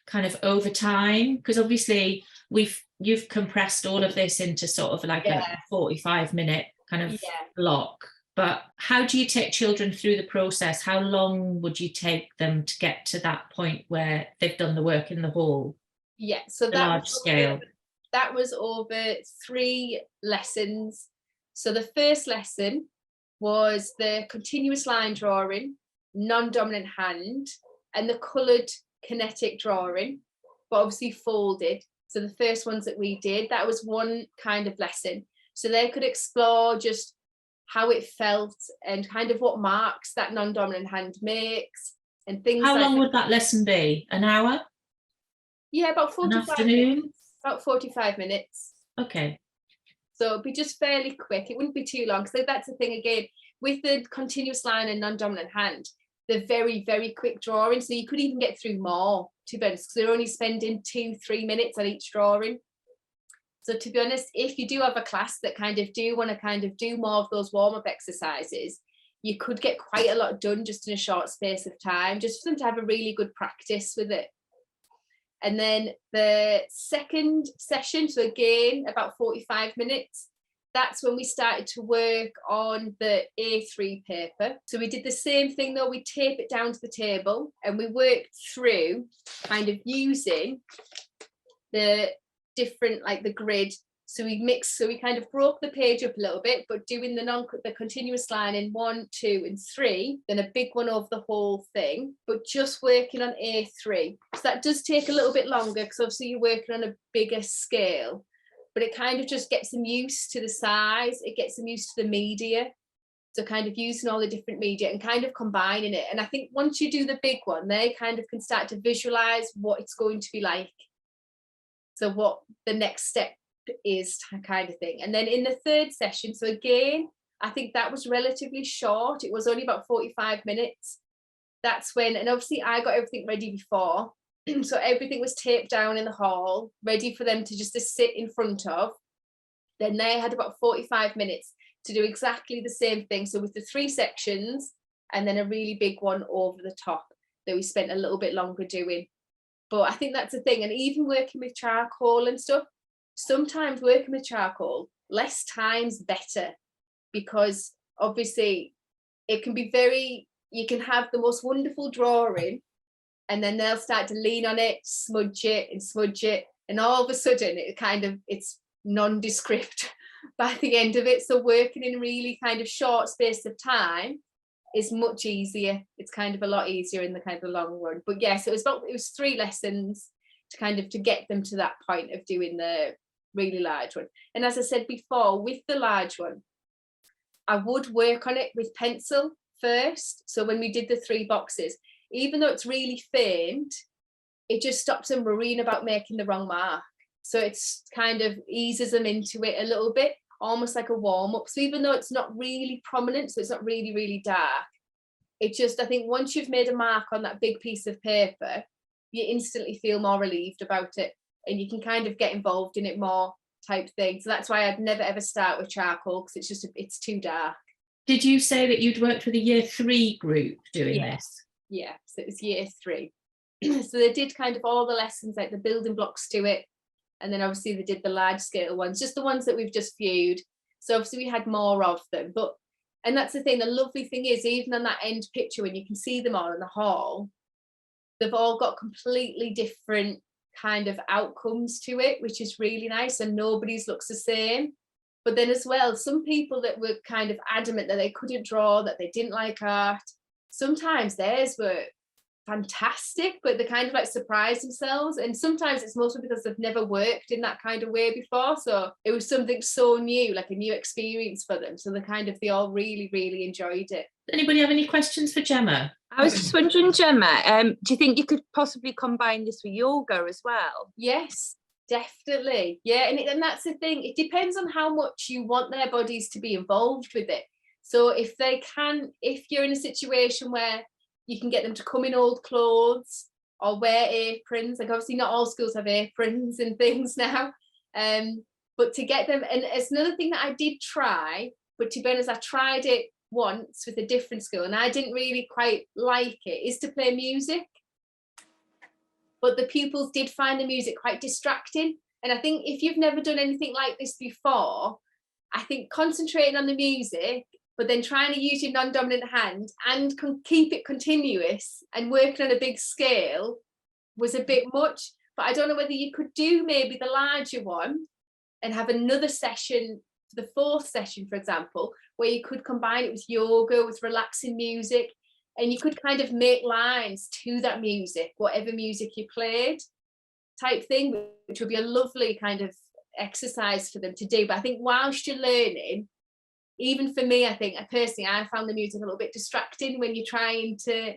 kind of over time? Because obviously you've compressed all of this into sort of like a 45-minute kind of block. But how do you take children through the process? How long would you take them to get to that point where they've done the work in the hall? Yeah, so large scale. That was over 3 lessons. So the first lesson was the continuous line drawing, non-dominant hand, and the coloured kinetic drawing, but obviously folded. So the first ones that we did, that was one kind of lesson. So they could explore just how it felt and kind of what marks that non-dominant hand makes and things. How long would that lesson be? An hour? Yeah, about 45 minutes. About 45 minutes. Okay. So it'd be just fairly quick. It wouldn't be too long. So that's the thing again, with the continuous line and non-dominant hand, they're very, very quick drawing. So you could even get through more, to be honest, because they're only spending 2-3 minutes on each drawing. So to be honest, if you do have a class that kind of do want to kind of do more of those warm-up exercises, you could get quite a lot done just in a short space of time, just for them to have a really good practice with it. And then the second session, so again, about 45 minutes, that's when we started to work on the A3 paper. So we did the same thing though, we tape it down to the table and we worked through kind of using the different, like the grid. So we kind of broke the page up a little bit, but doing the continuous line in 1, 2, and 3, then a big one over the whole thing, but just working on A3. So that does take a little bit longer because obviously you're working on a bigger scale, but it kind of just gets them used to the size, it gets them used to the media. So kind of using all the different media and kind of combining it. And I think once you do the big one, they kind of can start to visualize what it's going to be like. So what the next step is, kind of thing. And then in the third session, so again, I think that was relatively short. It was only about 45 minutes. That's when, and obviously I got everything ready before. So everything was taped down in the hall, ready for them to just to sit in front of. Then they had about 45 minutes to do exactly the same thing. So with the 3 sections and then a really big one over the top that we spent a little bit longer doing. But I think that's the thing. And even working with charcoal and stuff, sometimes working with charcoal, less time's better, because obviously it can be you can have the most wonderful drawing and then they'll start to lean on it, smudge it, and all of a sudden it's nondescript by the end of it. So working in a really kind of short space of time is much easier. It's kind of a lot easier in the kind of long run. But yes, it was 3 lessons to get them to that point of doing the really large one. And as I said before, with the large one, I would work on it with pencil first. So when we did the 3 boxes, even though it's really faint, it just stops them worrying about making the wrong mark. So it's kind of eases them into it a little bit, almost like a warm-up. So even though it's not really prominent, so it's not really, really dark, it just, I think once you've made a mark on that big piece of paper, you instantly feel more relieved about it, and you can kind of get involved in it more type thing. So that's why I'd never ever start with charcoal, because it's just, it's too dark. Did you say that you'd worked with a year 3 group doing this? Yeah, so it was year 3. So they did kind of all the lessons, like the building blocks to it. And then obviously they did the large scale ones, just the ones that we've just viewed. So obviously we had more of them. But, and that's the thing, the lovely thing is, even on that end picture, when you can see them all in the hall, they've all got completely different kind of outcomes to it, which is really nice, and nobody's looks the same. But then as well, some people that were kind of adamant that they couldn't draw, that they didn't like art, sometimes theirs were fantastic, but they kind of like surprise themselves. And sometimes it's mostly because they've never worked in that kind of way before, so it was something so new, like a new experience for them. So they all really, really enjoyed it. Anybody have any questions for Jemma? I was just wondering, Jemma, do you think you could possibly combine this with yoga as well? Yes, definitely. Yeah, and that's the thing, it depends on how much you want their bodies to be involved with it. So if you're in a situation where you can get them to come in old clothes or wear aprons, like obviously not all schools have aprons and things now, but to get them, and it's another thing that I did try, but to be honest, I tried it once with a different school and I didn't really quite like it, is to play music. But the pupils did find the music quite distracting. And I think if you've never done anything like this before, I think concentrating on the music, but then trying to use your non-dominant hand and keep it continuous and working on a big scale was a bit much. But I don't know whether you could do maybe the larger one and have another session, the 4th session, for example, where you could combine it with yoga, with relaxing music, and you could kind of make lines to that music, whatever music you played type thing, which would be a lovely kind of exercise for them to do. But I think whilst you're learning, even for me, I think personally, I found the music a little bit distracting when you're trying to,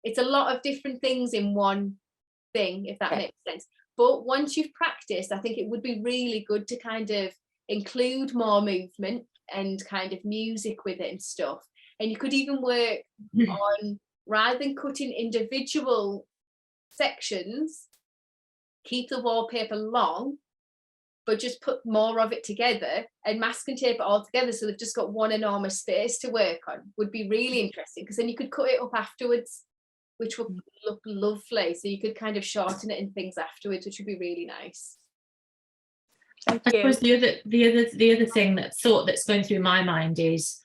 it's a lot of different things in one thing, if that makes sense. But once you've practiced, I think it would be really good to kind of include more movement and kind of music with it and stuff. And you could even work on, rather than cutting individual sections, keep the wallpaper long, but just put more of it together and mask and tape it all together, so they've just got one enormous space to work on. Would be really interesting, because then you could cut it up afterwards, which would look lovely. So you could kind of shorten it and things afterwards, which would be really nice. Thank I you. suppose the other thing that's going through my mind is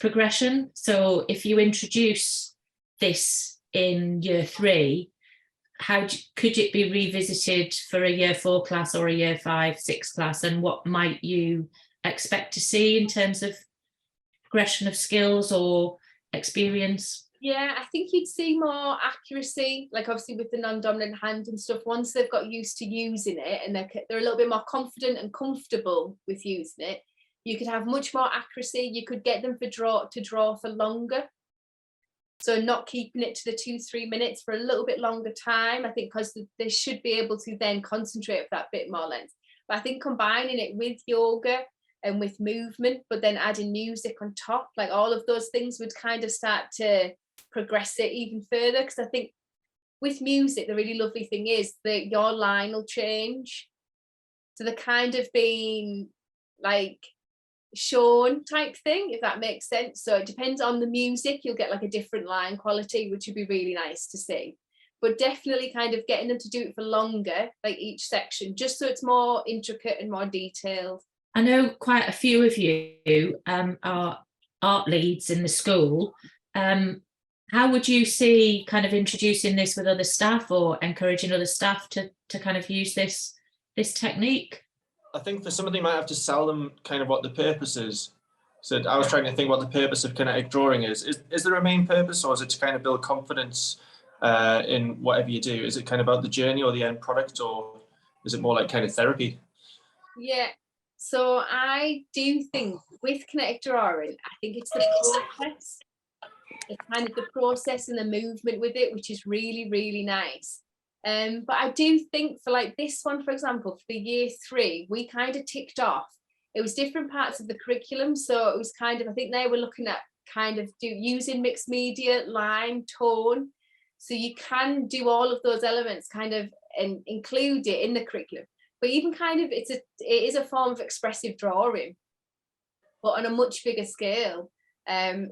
progression. So if you introduce this in year 3, could it be revisited for a year 4 class or a year 5, 6 class, and what might you expect to see in terms of progression of skills or experience? Yeah, I think you'd see more accuracy, like obviously with the non-dominant hand and stuff, once they've got used to using it and they're a little bit more confident and comfortable with using it, you could have much more accuracy. You could get them to draw for longer. So not keeping it to the 2-3 minutes, for a little bit longer time, I think, because they should be able to then concentrate with that bit more length. But I think combining it with yoga and with movement, but then adding music on top, like all of those things would kind of start to progress it even further. Because I think with music, the really lovely thing is that your line will change. So they're kind of being like shown type thing, if that makes sense. So it depends on the music, you'll get like a different line quality, which would be really nice to see. But definitely kind of getting them to do it for longer, like each section, just so it's more intricate and more detailed. I know quite a few of you are art leads in the school. How would you see kind of introducing this with other staff, or encouraging other staff to kind of use this technique? I think for some of them, you might have to sell them kind of what the purpose is. So I was trying to think what the purpose of kinetic drawing is. Is there a main purpose, or is it to kind of build confidence in whatever you do? Is it kind of about the journey or the end product, or is it more like kind of therapy? Yeah, so I do think with kinetic drawing, I think it's the process. It's kind of the process and the movement with it, which is really, really nice. But I do think for like this one, for example, for the year 3, we kind of ticked off. It was different parts of the curriculum. So it was kind of, I think they were looking at kind of using mixed media, line, tone. So you can do all of those elements kind of and include it in the curriculum. But even kind of, it is a form of expressive drawing, but on a much bigger scale.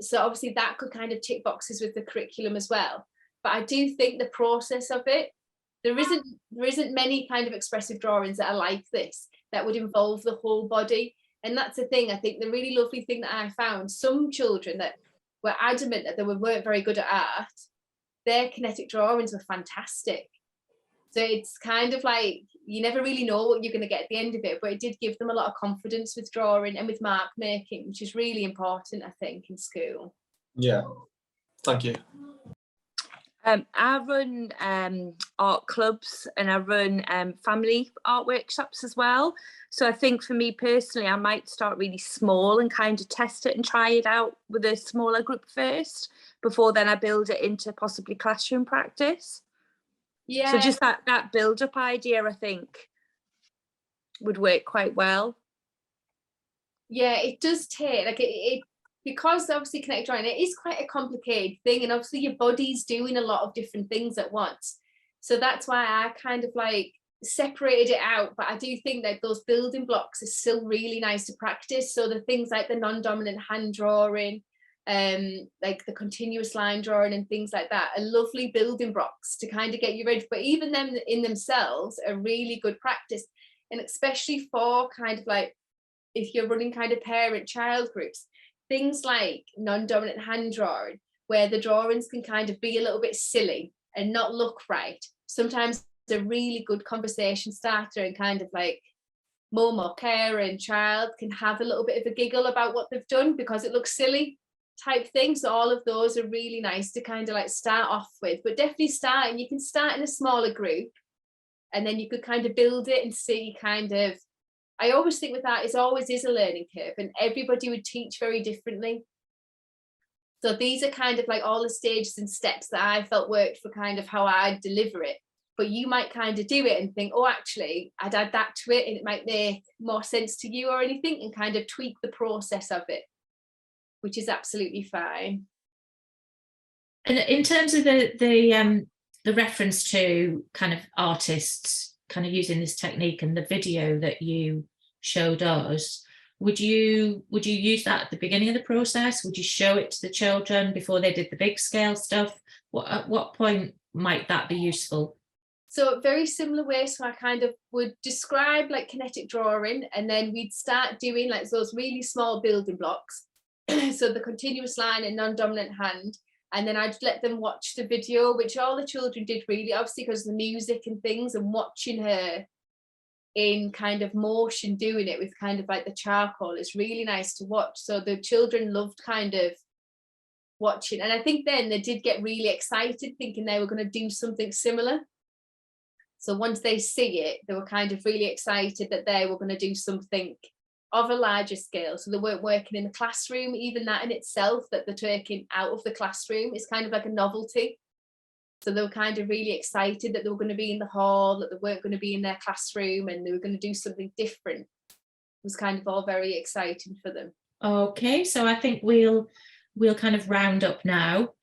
So obviously that could kind of tick boxes with the curriculum as well. But I do think the process of it, there isn't many kind of expressive drawings that are like this, that would involve the whole body. And that's the thing, I think the really lovely thing that I found, some children that were adamant that they weren't very good at art, their kinetic drawings were fantastic. So it's kind of like, you never really know what you're going to get at the end of it, but it did give them a lot of confidence with drawing and with mark making, which is really important, I think, in school. Yeah, thank you. I run art clubs and I run family art workshops as well. So I think for me personally, I might start really small and kind of test it and try it out with a smaller group first, before then I build it into possibly classroom practice. Yeah. So just that build up idea, I think, would work quite well. Yeah, it does take, like it because obviously kinetic drawing, it is quite a complicated thing, and obviously your body's doing a lot of different things at once. So that's why I kind of like separated it out. But I do think that those building blocks are still really nice to practice. So the things like the non-dominant hand drawing, like the continuous line drawing and things like that are lovely building blocks to kind of get you ready. But even them in themselves are really good practice, and especially for kind of like if you're running kind of parent-child groups, things like non-dominant hand drawing, where the drawings can kind of be a little bit silly and not look right. Sometimes it's a really good conversation starter, and kind of like mum or carer and child can have a little bit of a giggle about what they've done because it looks silly type thing. So all of those are really nice to kind of like start off with, but definitely start, and you can start in a smaller group and then you could kind of build it and see kind of, I always think with that, it always is a learning curve and everybody would teach very differently. So these are kind of like all the stages and steps that I felt worked for kind of how I deliver it. But you might kind of do it and think, oh, actually, I'd add that to it and it might make more sense to you or anything, and kind of tweak the process of it, which is absolutely fine. And in terms of the reference to kind of artists kind of using this technique and the video that you showed us, would you use that at the beginning of the process? Would you show it to the children before they did the big scale stuff? At what point might that be useful? So very similar way. So I kind of would describe like kinetic drawing, and then we'd start doing like those really small building blocks. So the continuous line and non-dominant hand. And then I'd let them watch the video, which all the children did really, obviously because of the music and things, and watching her in kind of motion doing it with kind of like the charcoal is really nice to watch. So the children loved kind of watching, and I think then they did get really excited thinking they were going to do something similar. So once they see it, they were kind of really excited that they were going to do something of a larger scale. So they weren't working in the classroom. Even that in itself, that they're taking out of the classroom, is kind of like a novelty. So they were kind of really excited that they were going to be in the hall, that they weren't going to be in their classroom, and they were going to do something different. It was kind of all very exciting for them. Okay, so I think we'll kind of round up now.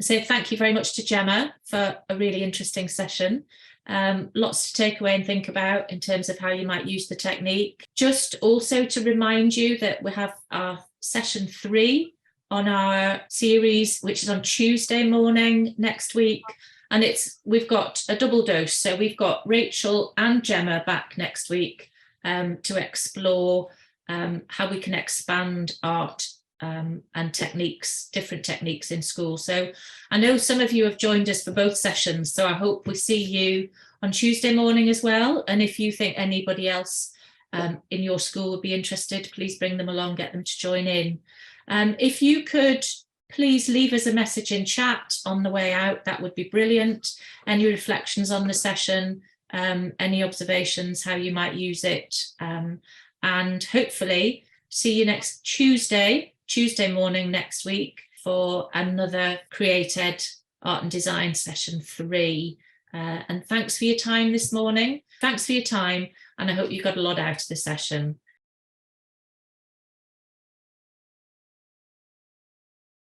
So thank you very much to Jemma for a really interesting session. Lots to take away and think about in terms of how you might use the technique. Just also to remind you that we have our session 3 on our series, which is on Tuesday morning next week, and we've got a double dose. So we've got Rachel and Jemma back next week to explore how we can expand art and techniques, different techniques in school. So I know some of you have joined us for both sessions, so I hope we see you on Tuesday morning as well. And if you think anybody else in your school would be interested, please bring them along, get them to join in. If you could please leave us a message in chat on the way out, that would be brilliant. Any reflections on the session, any observations, how you might use it, and hopefully see you next Tuesday morning next week for another CreatED Art and Design session 3. And thanks for your time this morning. Thanks for your time, and I hope you got a lot out of the session.